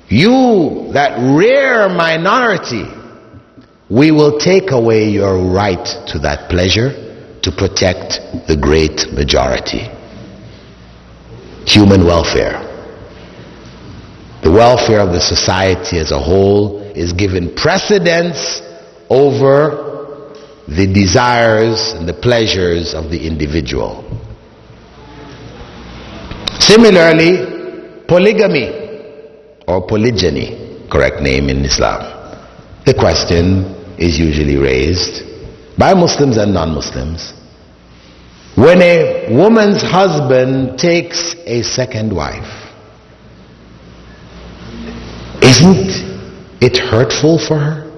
you, that rare minority, we will take away your right to that pleasure to protect the great majority. Human welfare. The welfare of the society as a whole is given precedence over the desires and the pleasures of the individual. Similarly, polygamy or polygyny, correct name in Islam. The question is usually raised by Muslims and non-Muslims. When a woman's husband takes a second wife, isn't it hurtful for her?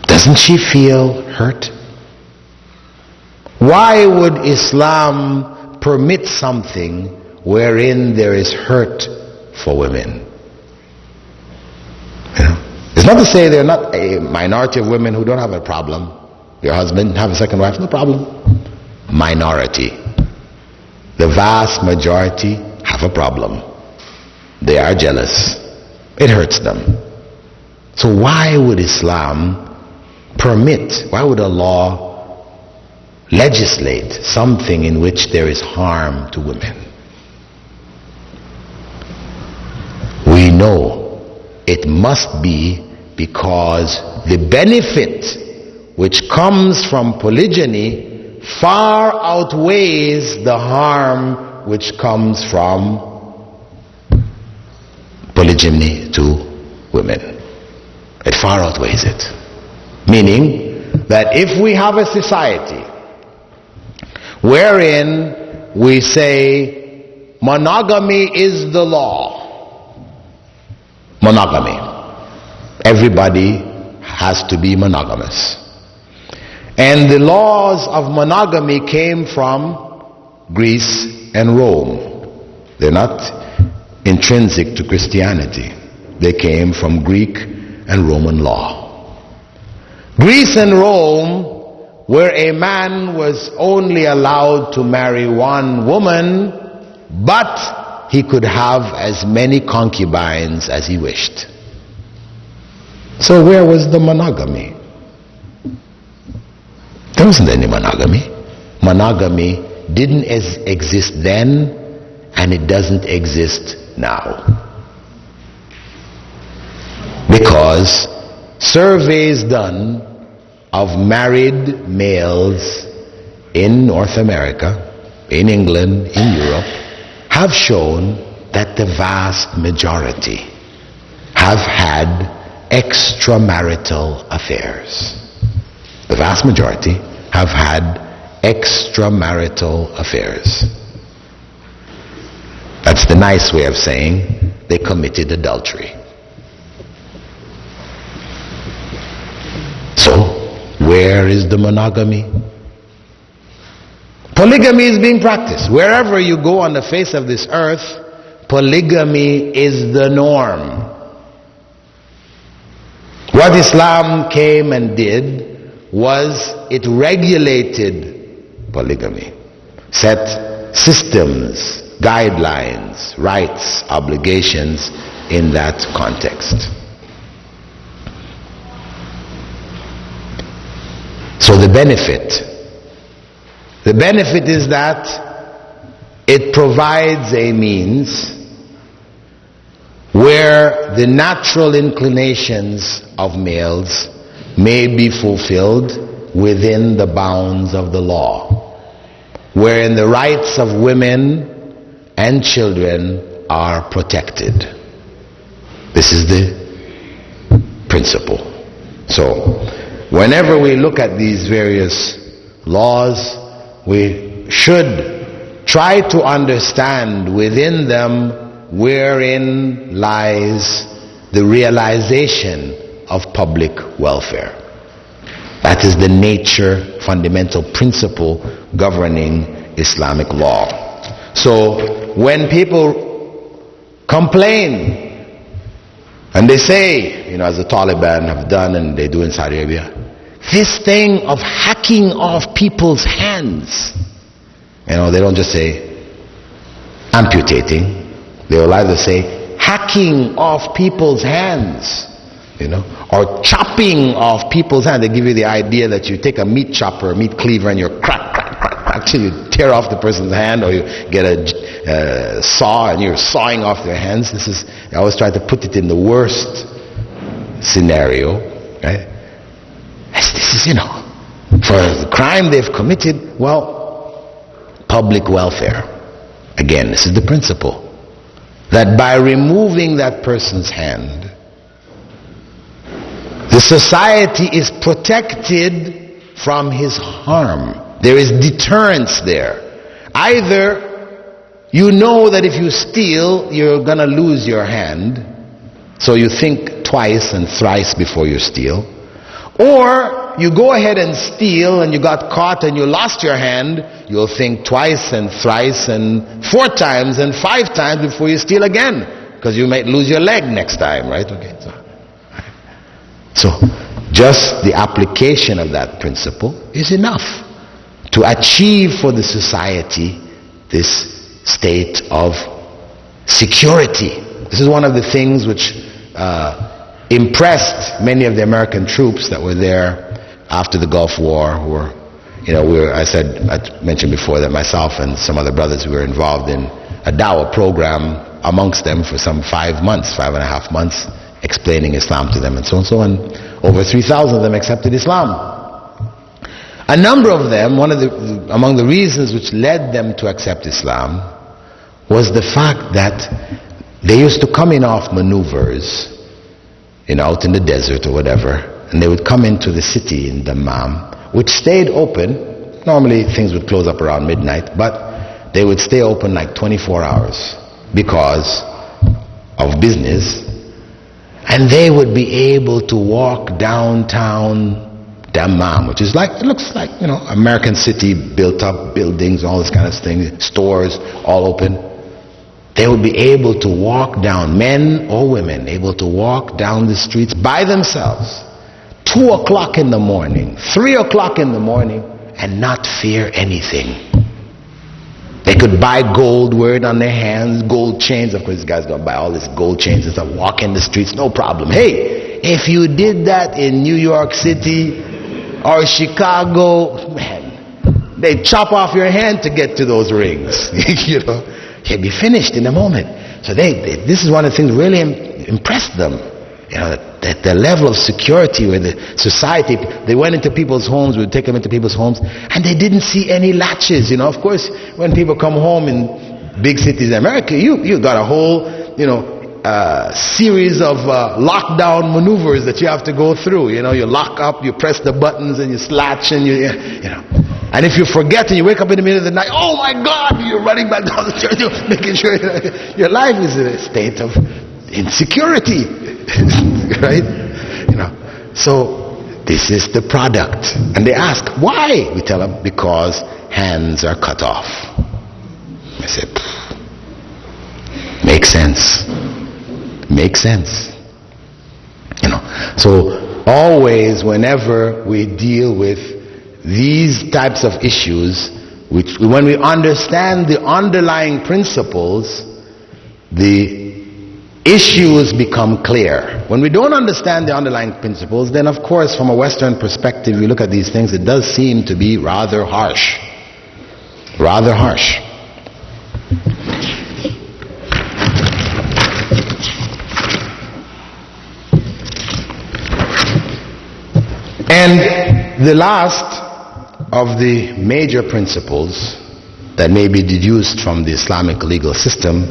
Doesn't she feel hurt? Why would Islam permit something wherein there is hurt for women? It's not to say there are not a minority of women who don't have a problem. Your husband have a second wife, no problem. Minority. The vast majority have a problem. They are jealous. It hurts them. So why would Islam permit, why would Allah legislate something in which there is harm to women? We know it must be because the benefit which comes from polygyny far outweighs the harm which comes from polygyny to women. It far outweighs it. Meaning that if we have a society wherein we say monogamy is the law, monogamy, everybody has to be monogamous, and the laws of monogamy came from Greece and Rome. They're not intrinsic to Christianity. They came from Greek and Roman law. Greece and Rome, where a man was only allowed to marry one woman, but he could have as many concubines as he wished. So where was the monogamy? There wasn't any monogamy. Monogamy didn't exist then, and it doesn't exist now. Because surveys done of married males in North America, in England, in Europe, have shown that the vast majority have had extramarital affairs. The vast majority have had extramarital affairs. That's the nice way of saying they committed adultery. So, where is the monogamy? Polygamy is being practiced. Wherever you go on the face of this earth, polygamy is the norm. What Islam came and did was it regulated polygamy, set systems, guidelines, rights, obligations in that context. So the benefit is that it provides a means where the natural inclinations of males may be fulfilled within the bounds of the law, wherein the rights of women and children are protected. This is the principle. So, whenever we look at these various laws, we should try to understand within them wherein lies the realization of public welfare. That is the nature, fundamental principle governing Islamic law. So when people complain and they say, as the Taliban have done and they do in Saudi Arabia, this thing of hacking off people's hands, they don't just say amputating, They will either say hacking off people's hands, or chopping off people's hands. They give you the idea that you take a meat chopper, a meat cleaver, and you're crack till you tear off the person's hand, or you get a saw and you're sawing off their hands. I always try to put it in the worst scenario, right? This is, for the crime they've committed, public welfare. Again, this is the principle. That by removing that person's hand, the society is protected from his harm. There is deterrence there. Either you know that if you steal, you're going to lose your hand, so you think twice and thrice before you steal. Or you go ahead and steal and you got caught and you lost your hand, you'll think twice and thrice and 4 times and 5 times before you steal again, because you might lose your leg next time, right? Okay. So just the application of that principle is enough to achieve for the society this state of security. This is one of the things which impressed many of the American troops that were there after the Gulf War, who were, I mentioned before that myself and some other brothers who were involved in a dawah program amongst them for some 5 months, 5.5 months, explaining Islam to them and so and over 3,000 of them accepted Islam. A number of them, among the reasons which led them to accept Islam was the fact that they used to come in off maneuvers, out in the desert or whatever, and they would come into the city in Dammam, which stayed open. Normally things would close up around midnight, but they would stay open like 24 hours because of business, and they would be able to walk downtown Dammam, which is it looks like, American city, built up buildings, all this kind of thing, stores, all open. They would be able to walk down, men or women, able to walk down the streets by themselves, 2 o'clock in the morning, 3 o'clock in the morning, and not fear anything. They could buy gold, wear it on their hands, gold chains. Of course, this guy's going to buy all this gold chains and stuff, walk in the streets, no problem. Hey, if you did that in New York City or Chicago, man, they chop off your hand to get to those rings. You'd be finished in a moment. So this is one of the things that really impressed them. That the level of security where the society, they went into people's homes, we would take them into people's homes, and they didn't see any latches. Of course, when people come home in big cities in America, you got a whole, series of lockdown maneuvers that you have to go through. You lock up, you press the buttons, and you latch, and and if you forget and you wake up in the middle of the night, oh my God, you're running back down the church, making sure your life is in a state of insecurity, right? So this is the product. And they ask, why? We tell them, because hands are cut off. I say, makes sense. Makes sense. So always, whenever we deal with these types of issues, when we understand the underlying principles, the issues become clear. When we don't understand the underlying principles, then of course from a Western perspective, you look at these things, it does seem to be rather harsh. Rather harsh. And the last of the major principles that may be deduced from the Islamic legal system,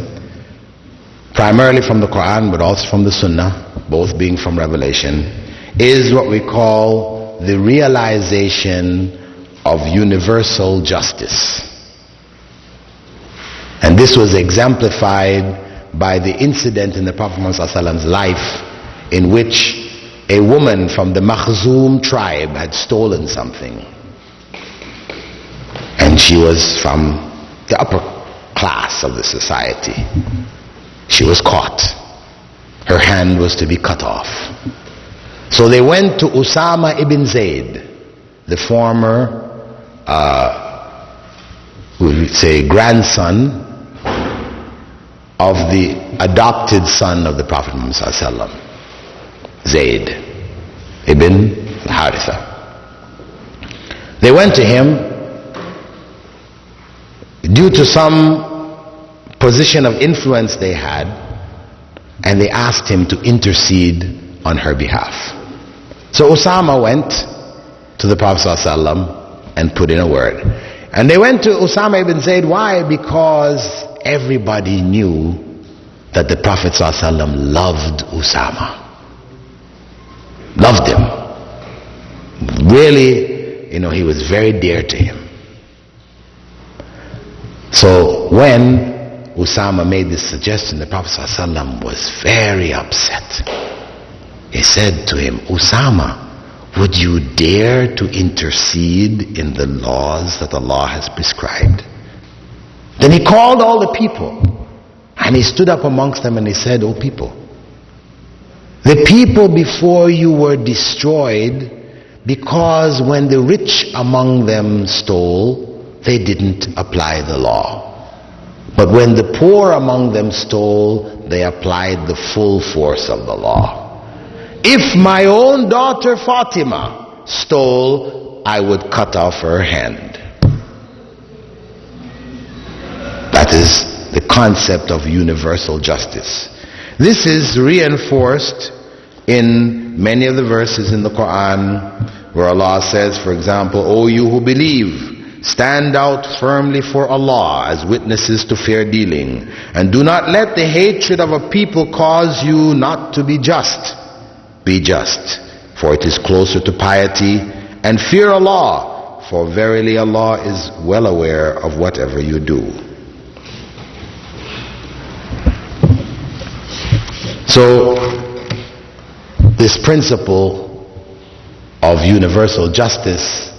primarily from the Quran but also from the Sunnah, both being from Revelation, is what we call the realization of universal justice. And this was exemplified by the incident in the Prophet Muhammad's life in which a woman from the Makhzum tribe had stolen something. And she was from the upper class of the society. She was caught. Her hand was to be cut off. So they went to Usama ibn Zayd, the former, we would say, grandson of the adopted son of the Prophet Muhammad ﷺ, Zayd ibn Haritha. They went to him due to some position of influence they had, and they asked him to intercede on her behalf. So Usama went to the Prophet ﷺ and put in a word. And they went to Usama ibn Zayd. Why? Because everybody knew that the Prophet ﷺ loved Usama. Loved him. Really, he was very dear to him. So when Usama made this suggestion, the Prophet ﷺ was very upset. He said to him, Usama, would you dare to intercede in the laws that Allah has prescribed? Then he called all the people, and he stood up amongst them and he said, O people, the people before you were destroyed because when the rich among them stole, they didn't apply the law. But when the poor among them stole, they applied the full force of the law. If my own daughter Fatima stole, I would cut off her hand. That is the concept of universal justice. This is reinforced in many of the verses in the Quran where Allah says, for example, O you who believe, stand out firmly for Allah as witnesses to fair dealing, and do not let the hatred of a people cause you not to be just. Be just, for it is closer to piety, and fear Allah, for verily Allah is well aware of whatever you do. So this principle of universal justice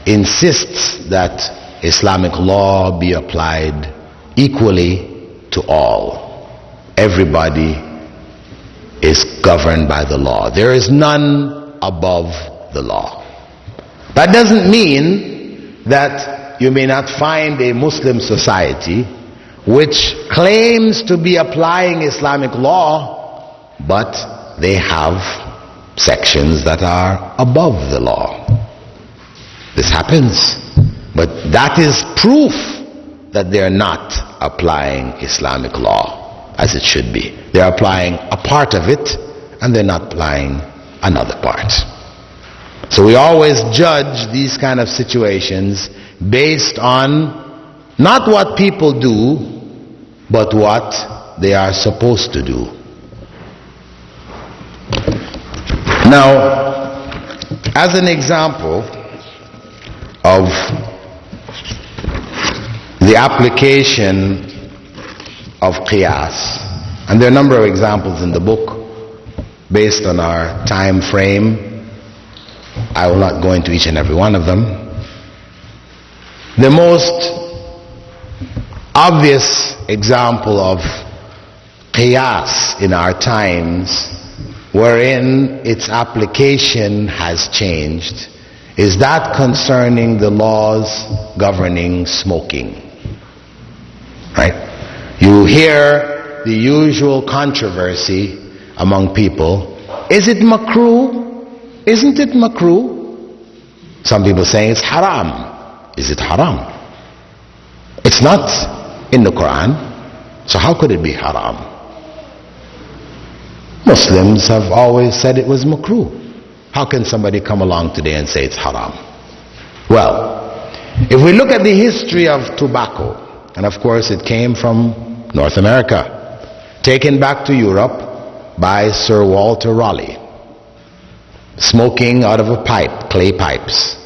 insists that Islamic law be applied equally to all. Everybody is governed by the law. There is none above the law. That doesn't mean that you may not find a Muslim society which claims to be applying Islamic law, but they have sections that are above the law. This happens, but that is proof that they are not applying Islamic law as it should be. They're applying a part of it, and they're not applying another part. So we always judge these kind of situations based on not what people do, but what they are supposed to do. Now, as an example of the application of qiyas, and there are a number of examples in the book based on our time frame. I will not go into each and every one of them. The most obvious example of qiyas in our times, wherein its application has changed, is that concerning the laws governing smoking. Right? You hear the usual controversy among people. Is it makruh? Isn't it makruh? Some people saying it's haram. Is it haram? It's not in the Quran, so how could it be haram? Muslims have always said it was makruh. How can somebody come along today and say it's haram? Well, if we look at the history of tobacco, and of course it came from North America, taken back to Europe by Sir Walter Raleigh, smoking out of a pipe, clay pipes.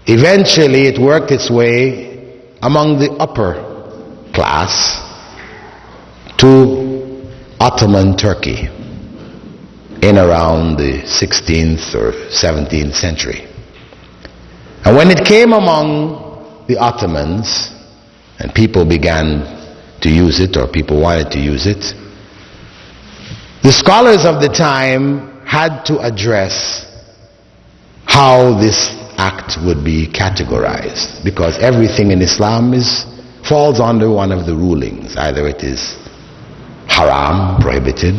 Eventually it worked its way among the upper class to Ottoman Turkey in around the 16th or 17th century. And when it came among the Ottomans and people began to use it, or people wanted to use it, the scholars of the time had to address how this act would be categorized, because everything in Islam is falls under one of the rulings. Either it is haram, prohibited,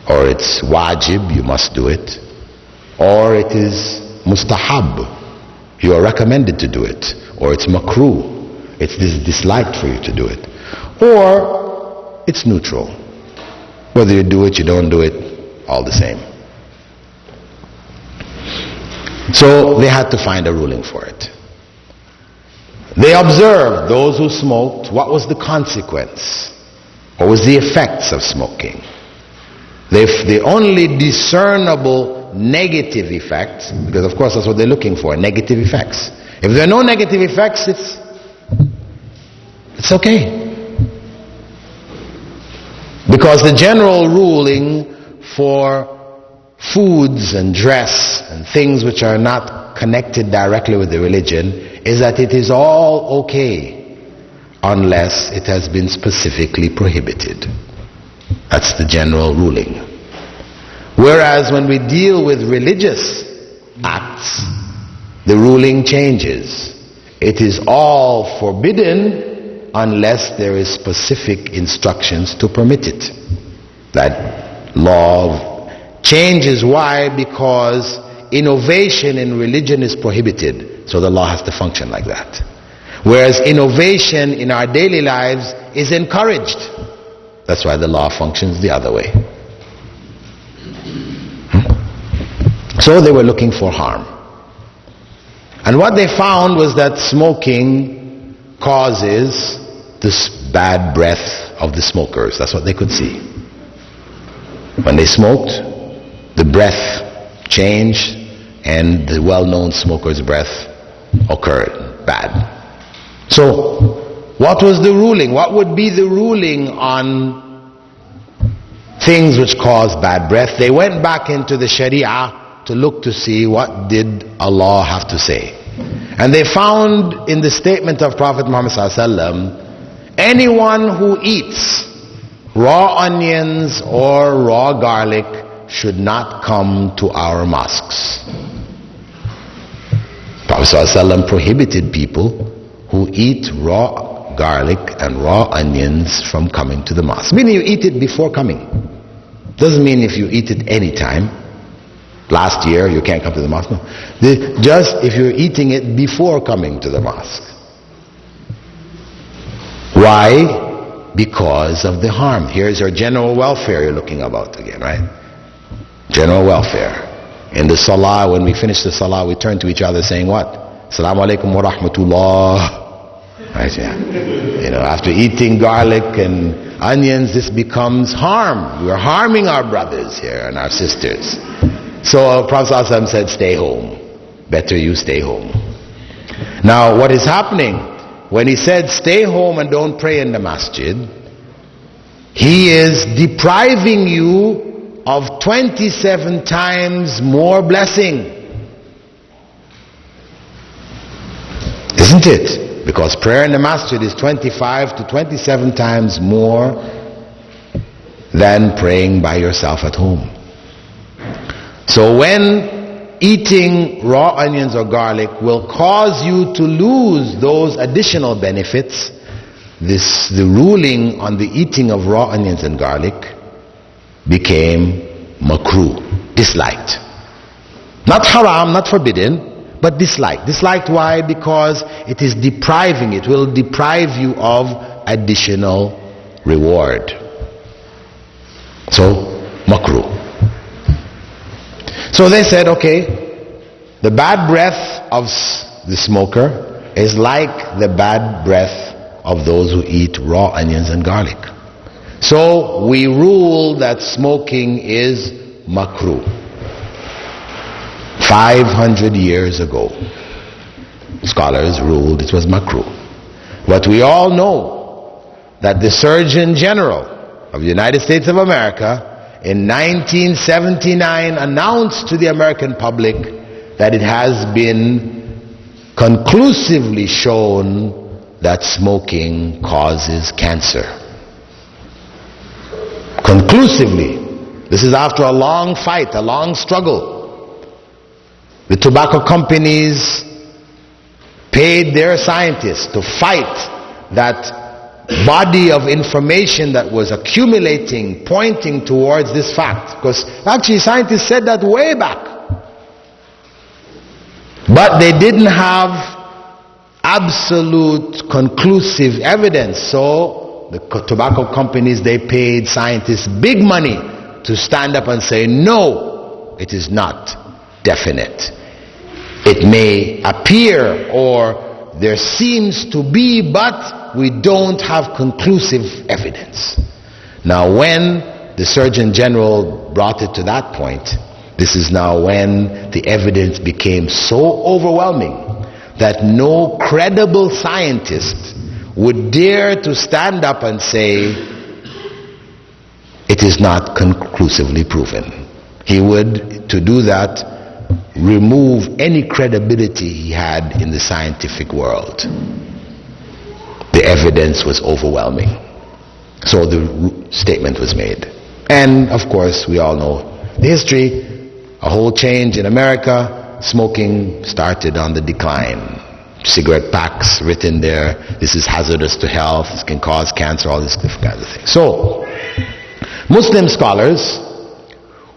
or it's wajib, you must do it, or it is mustahab, you are recommended to do it, or it's makruh, it's disliked for you to do it, or it's neutral. Whether you do it, you don't do it, all the same. So they had to find a ruling for it. They observed those who smoked, what was the consequence? What was the effects of smoking? The only discernible negative effects, because of course that's what they're looking for, negative effects. If there are no negative effects, it's okay. Because the general ruling for foods and dress and things which are not connected directly with the religion is that it is all okay unless it has been specifically prohibited. That's the general ruling. Whereas when we deal with religious acts, the ruling changes. It is all forbidden unless there is specific instructions to permit it. That law changes. Why? Because innovation in religion is prohibited, so the law has to function like that. Whereas innovation in our daily lives is encouraged. That's why the law functions the other way. So they were looking for harm. And what they found was that smoking causes this bad breath of the smokers. That's what they could see. When they smoked, the breath changed, and the well-known smoker's breath occurred bad. So, what was the ruling? What would be the ruling on things which cause bad breath? They went back into the Sharia to look to see what did Allah have to say. And they found in the statement of Prophet Muhammad ﷺ, anyone who eats raw onions or raw garlic should not come to our mosques. Prophet ﷺ prohibited people who eat raw garlic and raw onions from coming to the mosque. Meaning you eat it before coming. Doesn't mean if you eat it any time. Last year you can't come to the mosque. No. Just if you're eating it before coming to the mosque. Why? Because of the harm. Here's your general welfare you're looking about again, right? General welfare. In the salah, when we finish the salah, we turn to each other saying what? Assalamu alaikum wa rahmatullah. Right, yeah. You know, after eating garlic and onions, this becomes harm. We're harming our brothers here and our sisters. So Prophet ﷺ said, stay home. Better you stay home. Now what is happening? When he said stay home and don't pray in the masjid, he is depriving you of 27 times more blessing. Isn't it? Because prayer in the masjid is 25 to 27 times more than praying by yourself at home. So when eating raw onions or garlic will cause you to lose those additional benefits, the ruling on the eating of raw onions and garlic became makruh, disliked. Not haram, not forbidden, but disliked. Disliked why? Because it is depriving, it will deprive you of additional reward. So, makruh. So they said, okay, the bad breath of the smoker is like the bad breath of those who eat raw onions and garlic. So we rule that smoking is makruh. 500 years ago, scholars ruled it was makruh. But we all know that the Surgeon General of the United States of America in 1979 announced to the American public that it has been conclusively shown that smoking causes cancer. Conclusively. This is after a long fight, a long struggle. The tobacco companies paid their scientists to fight that body of information that was accumulating, pointing towards this fact. Because actually scientists said that way back. But they didn't have absolute conclusive evidence. So the tobacco companies, they paid scientists big money to stand up and say, no, it is not definite. It may appear, or there seems to be, but we don't have conclusive evidence. Now when the Surgeon General brought it to that point, this is now when the evidence became so overwhelming that no credible scientist would dare to stand up and say it is not conclusively proven. He would, to do that, remove any credibility he had in the scientific world. The evidence was overwhelming. So the statement was made. And of course, we all know the history, a whole change in America. Smoking started on the decline. Cigarette packs written there, this is hazardous to health, this can cause cancer, all these different kinds of things. So, Muslim scholars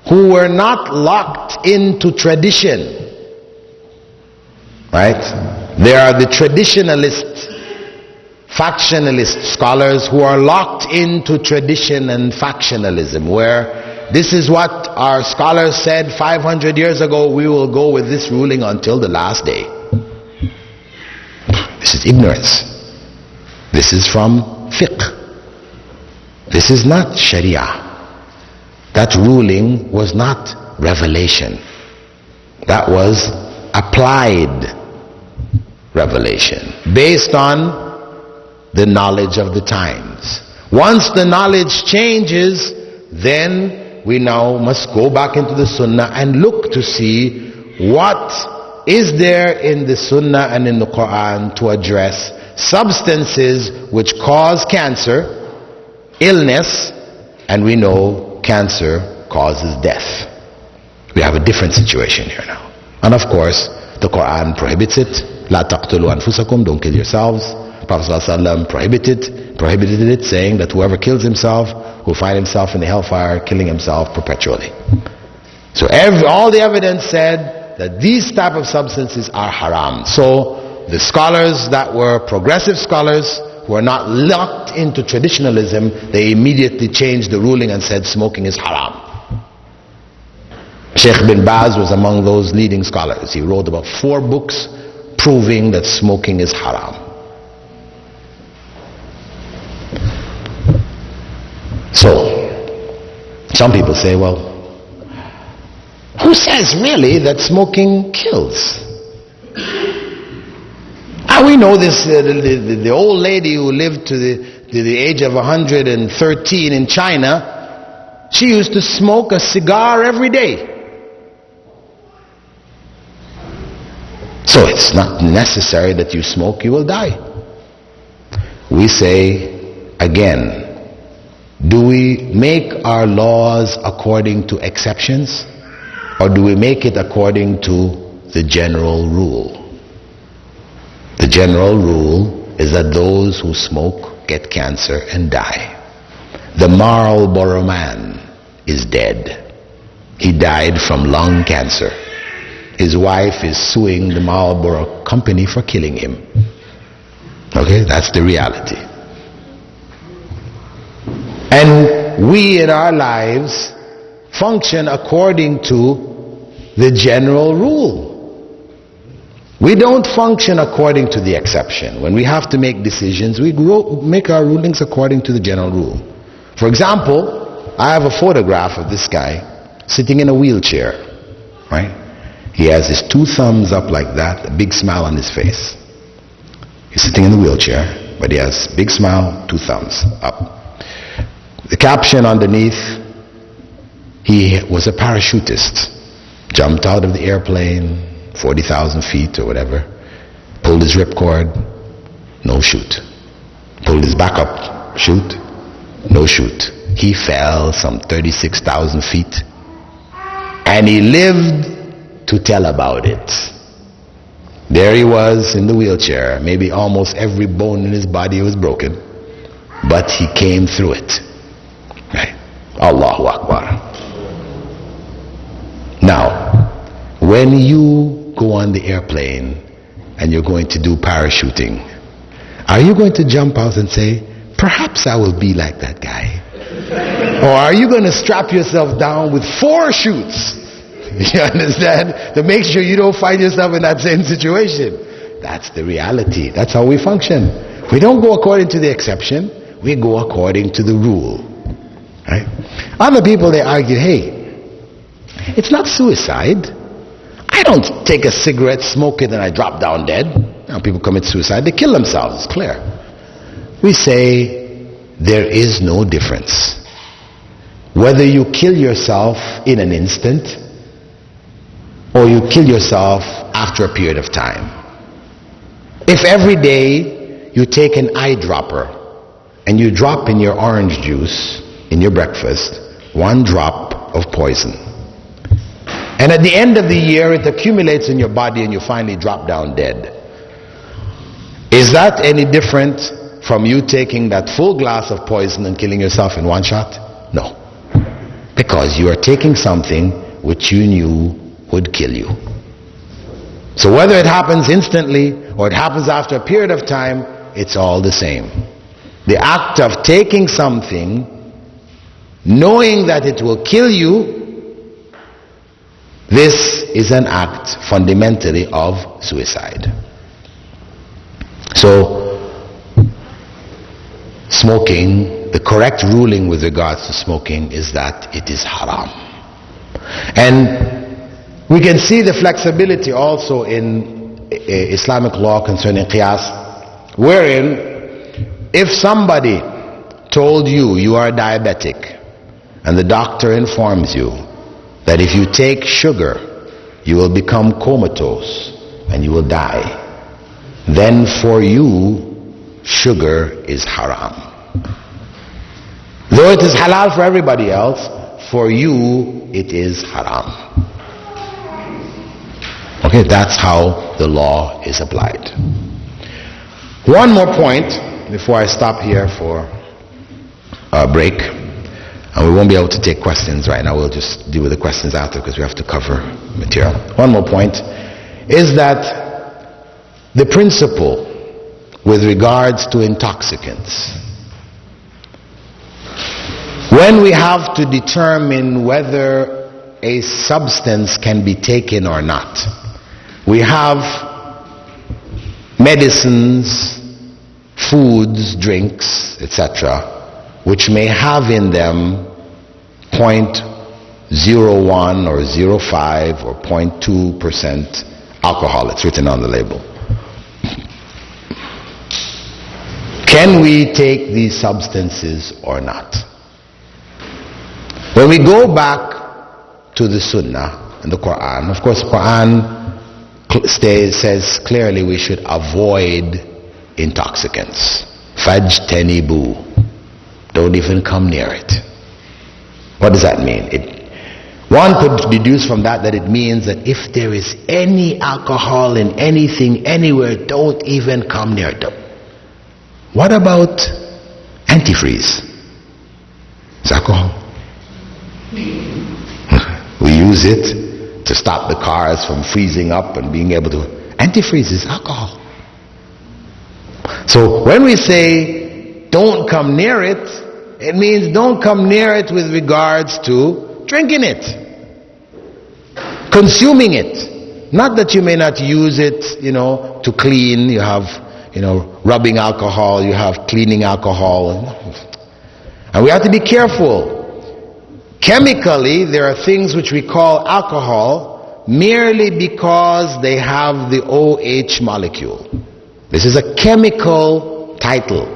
who were not locked into tradition, right? There are the traditionalist, factionalist scholars who are locked into tradition and factionalism, where this is what our scholars said 500 years ago, we will go with this ruling until the last day. This is ignorance. This is from fiqh. This is not sharia. That ruling was not revelation. That was applied revelation based on the knowledge of the times. Once the knowledge changes, then we now must go back into the sunnah and look to see what is there in the sunnah and in the Quran to address substances which cause cancer, illness, and we know cancer causes death. We have a different situation here now. And of course, the Quran prohibits it. La taqtulu anfusakum, don't kill yourselves. Prophet ﷺ prohibited it, saying that whoever kills himself will find himself in the hellfire, killing himself perpetually. So all the evidence said that these type of substances are haram. So the scholars that were progressive scholars, who are not locked into traditionalism, they immediately changed the ruling and said smoking is haram. Sheikh bin Baz was among those leading scholars. He wrote about 4 books proving that smoking is haram. So, some people say, well, who says really that smoking kills? And we know this, the old lady who lived to the age of 113 in China, she used to smoke a cigar every day. So it's not necessary that you smoke, you will die. We say, again, do we make our laws according to exceptions, or do we make it according to the general rule? The general rule is that those who smoke get cancer and die. The Marlboro man is dead. He died from lung cancer. His wife is suing the Marlboro company for killing him. Okay, that's the reality. And we in our lives function according to the general rule. We don't function according to the exception. When we have to make decisions, we make our rulings according to the general rule. For example, I have a photograph of this guy sitting in a wheelchair, right? He has his 2 thumbs up like that, a big smile on his face. He's sitting in the wheelchair, but he has big smile, 2 thumbs up. The caption underneath, he was a parachutist, jumped out of the airplane, 40,000 feet or whatever, pulled his ripcord, no shoot. Pulled his back up, shoot, no shoot. He fell some 36,000 feet, and he lived to tell about it. There he was in the wheelchair. Maybe almost every bone in his body was broken, but he came through it. Right? Allahu Akbar. Now, when you go on the airplane and you're going to do parachuting, are you going to jump out and say, perhaps I will be like that guy? Or are you going to strap yourself down with 4 chutes? You understand? To make sure you don't find yourself in that same situation. That's the reality. That's how we function. We don't go according to the exception. We go according to the rule. Right? Other people, they argue, hey, it's not suicide. I don't take a cigarette, smoke it, and I drop down dead. Now, people commit suicide. They kill themselves. It's clear. We say there is no difference. Whether you kill yourself in an instant or you kill yourself after a period of time. If every day you take an eyedropper and you drop in your orange juice in your breakfast 1 drop of poison, and at the end of the year it accumulates in your body and you finally drop down dead, is that any different from you taking that full glass of poison and killing yourself in 1 shot? No. Because you are taking something which you knew would kill you. So whether it happens instantly or it happens after a period of time, it's all the same. The act of taking something, knowing that it will kill you, this is an act fundamentally of suicide. So, smoking, the correct ruling with regards to smoking is that it is haram. And we can see the flexibility also in Islamic law concerning qiyas, wherein if somebody told you you are diabetic and the doctor informs you that if you take sugar you will become comatose and you will die, then for you sugar is haram. Though it is halal for everybody else, for you it is haram. Okay, that's how the law is applied. One more point before I stop here for a break, and we won't be able to take questions right now. We'll just deal with the questions after because we have to cover material. One more point is that the principle with regards to intoxicants, when we have to determine whether a substance can be taken or not, we have medicines, foods, drinks, etc., which may have in them 0.01 or 0.5 or 0.2% alcohol. It's written on the label. Can we take these substances or not? When we go back to the Sunnah and the Quran, of course, Quran says clearly we should avoid intoxicants. Fajtanibu. Don't even come near it. What does that mean? One could deduce from that it means that if there is any alcohol in anything, anywhere, don't even come near it. What about antifreeze? It's alcohol. We use it to stop the cars from freezing up and being able to. Antifreeze is alcohol. So when we say don't come near it, it means don't come near it with regards to drinking it, consuming it. Not that you may not use it, to clean. You have, rubbing alcohol, you have cleaning alcohol. And we have to be careful. Chemically, there are things which we call alcohol merely because they have the OH molecule. This is a chemical title.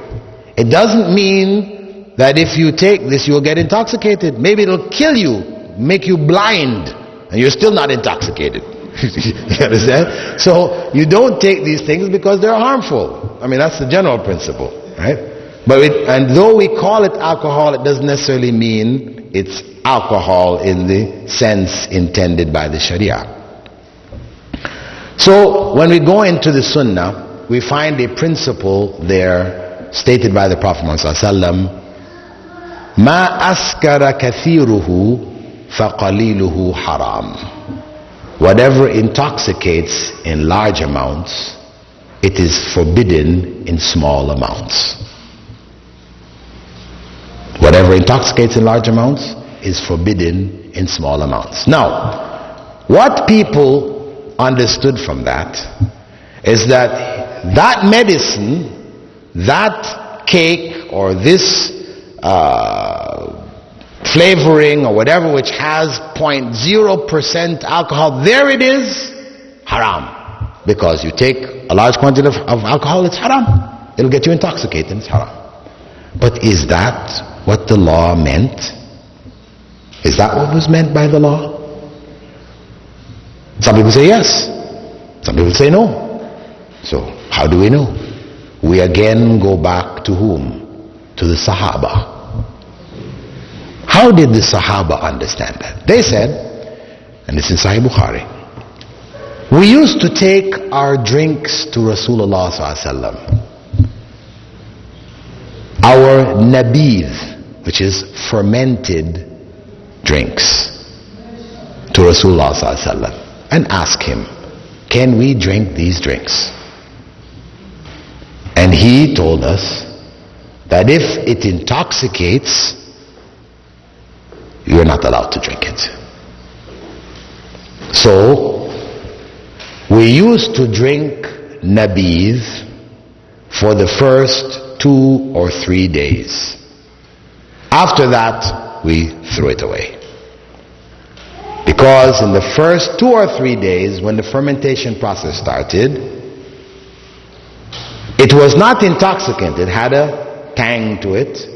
It doesn't mean that if you take this you'll get intoxicated. Maybe it'll kill you, make you blind, and you're still not intoxicated. You understand? So you don't take these things because they're harmful. I mean, that's the general principle, right? And though we call it alcohol, it doesn't necessarily mean it's alcohol in the sense intended by the Sharia. So when we go into the Sunnah, we find a principle there stated by the Prophet Muhammad, "Ma askara kathiruhu faqaliluhu haram." Whatever intoxicates in large amounts, it is forbidden in small amounts. Whatever intoxicates in large amounts is forbidden in small amounts. Now, what people understood from that is that medicine, that cake, or this flavoring or whatever which has 0.0% alcohol, there it is, haram. Because you take a large quantity of alcohol, it's haram. It'll get you intoxicated, it's haram. But is that what the law meant? Is that what was meant by the law? Some people say yes. Some people say no. So how do we know? We again go back to whom? To the Sahaba. How did the Sahaba understand that? They said, and it's in Sahih Bukhari, we used to take our drinks to Rasulullah sallallahu alaihi wasallam. Our nabidh, which is fermented drinks, to Rasulullah sallallahu alaihi wasallam, and ask him, can we drink these drinks? And he told us that if it intoxicates, you're not allowed to drink it. So we used to drink nabidh for the first 2 or 3 days. After that, we threw it away. Because in the first 2 or 3 days, when the fermentation process started, it was not intoxicant. It had a tang to it.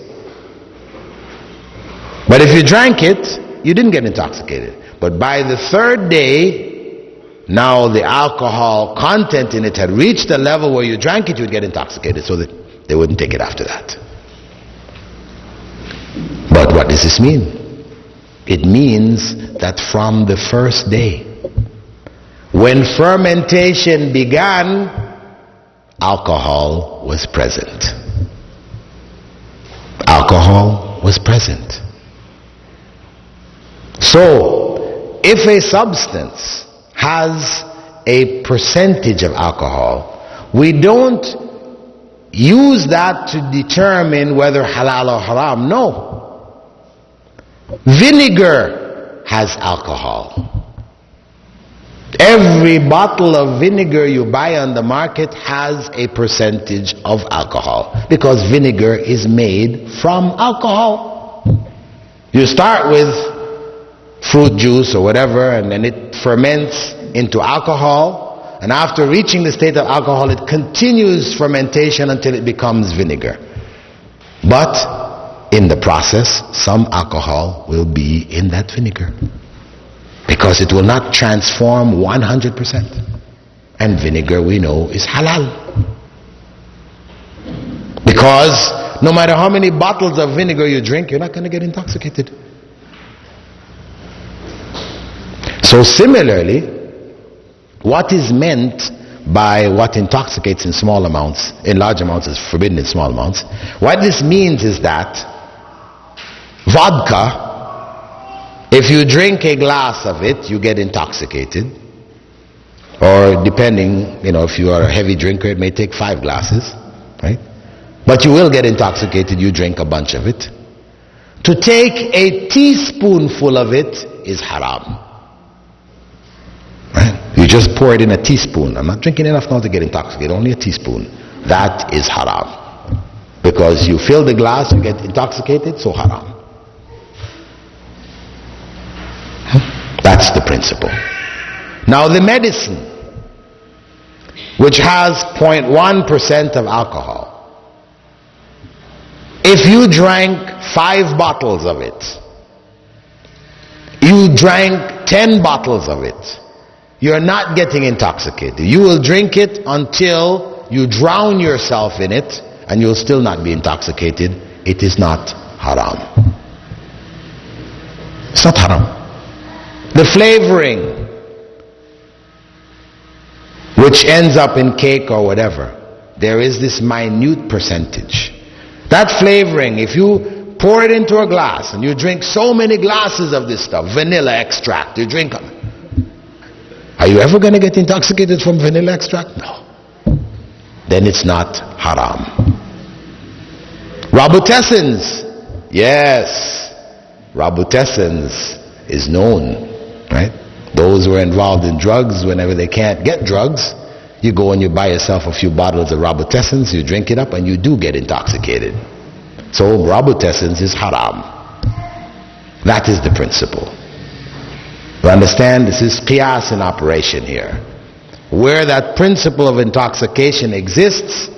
But if you drank it, you didn't get intoxicated. But by the 3rd day, now the alcohol content in it had reached a level where you drank it, you would get intoxicated. So that they wouldn't take it after that. But what does this mean? It means that from the first day, when fermentation began, alcohol was present. Alcohol was present. So, if a substance has a percentage of alcohol, we don't use that to determine whether halal or haram. No. Vinegar has alcohol. Every bottle of vinegar you buy on the market has a percentage of alcohol, because vinegar is made from alcohol. You start with fruit juice or whatever, and then it ferments into alcohol, and after reaching the state of alcohol, it continues fermentation until it becomes vinegar. But in the process, some alcohol will be in that vinegar, because it will not transform 100%. And vinegar, we know, is halal. Because no matter how many bottles of vinegar you drink, you're not going to get intoxicated. So similarly, what is meant by what intoxicates in small amounts, in large amounts is forbidden in small amounts. What this means is that vodka, if you drink a glass of it, you get intoxicated. Or depending, if you are a heavy drinker, it may take 5 glasses, right? But you will get intoxicated, you drink a bunch of it. To take a teaspoonful of it is haram. Right? You just pour it in a teaspoon. I'm not drinking enough now to get intoxicated, only a teaspoon. That is haram. Because you fill the glass, you get intoxicated, so haram. That's the principle. Now the medicine, which has 0.1% of alcohol, if you drank 5 bottles of it, you drank 10 bottles of it, you're not getting intoxicated. You will drink it until you drown yourself in it, and you'll still not be intoxicated. It is not haram. It's not haram. The flavoring, which ends up in cake or whatever, there is this minute percentage. That flavoring, if you pour it into a glass and you drink so many glasses of this stuff, vanilla extract, you drink them. Are you ever going to get intoxicated from vanilla extract? No. Then it's not haram. Robotessence. Yes. Robotessence is known, right? Those who are involved in drugs, whenever they can't get drugs, you go and you buy yourself a few bottles of Robotessence, you drink it up, and you do get intoxicated. So Robotessence is haram. That is the principle. You understand? This is qiyas in operation here. Where that principle of intoxication exists,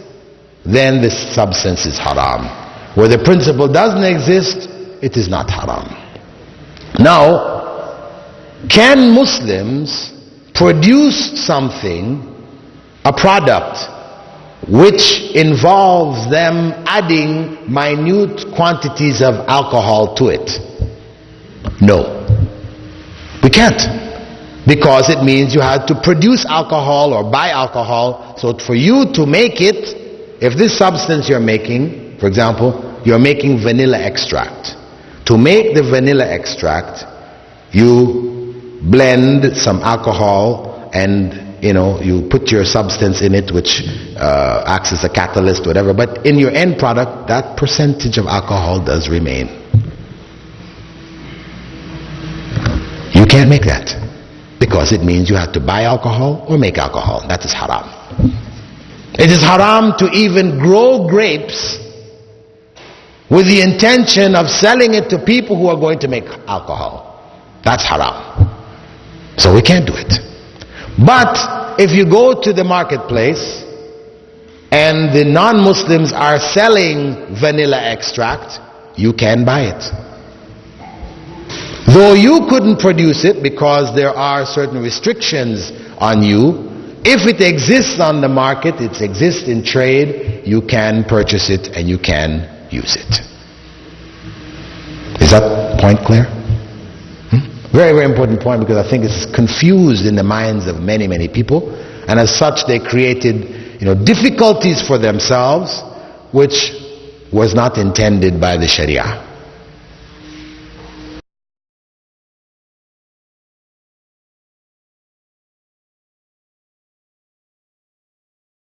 then this substance is haram. Where the principle doesn't exist, it is not haram. Now, can Muslims produce something, a product, which involves them adding minute quantities of alcohol to it? No. We can't. Because it means you had to produce alcohol or buy alcohol. So for you to make it, if this substance you're making, for example, you're making vanilla extract. To make the vanilla extract, you blend some alcohol and you put your substance in it, which acts as a catalyst, whatever. But in your end product, that percentage of alcohol does remain. You can't make that, because it means you have to buy alcohol or make alcohol. That is haram. It is haram to even grow grapes with the intention of selling it to people who are going to make alcohol. That's haram. So we can't do it. But if you go to the marketplace and the non-Muslims are selling vanilla extract, you can buy it. Though you couldn't produce it because there are certain restrictions on you, if it exists on the market, it exists in trade, you can purchase it and you can use it. Is that point clear? Very, very important point, because I think it's confused in the minds of many, many people, and as such they created difficulties for themselves which was not intended by the Sharia.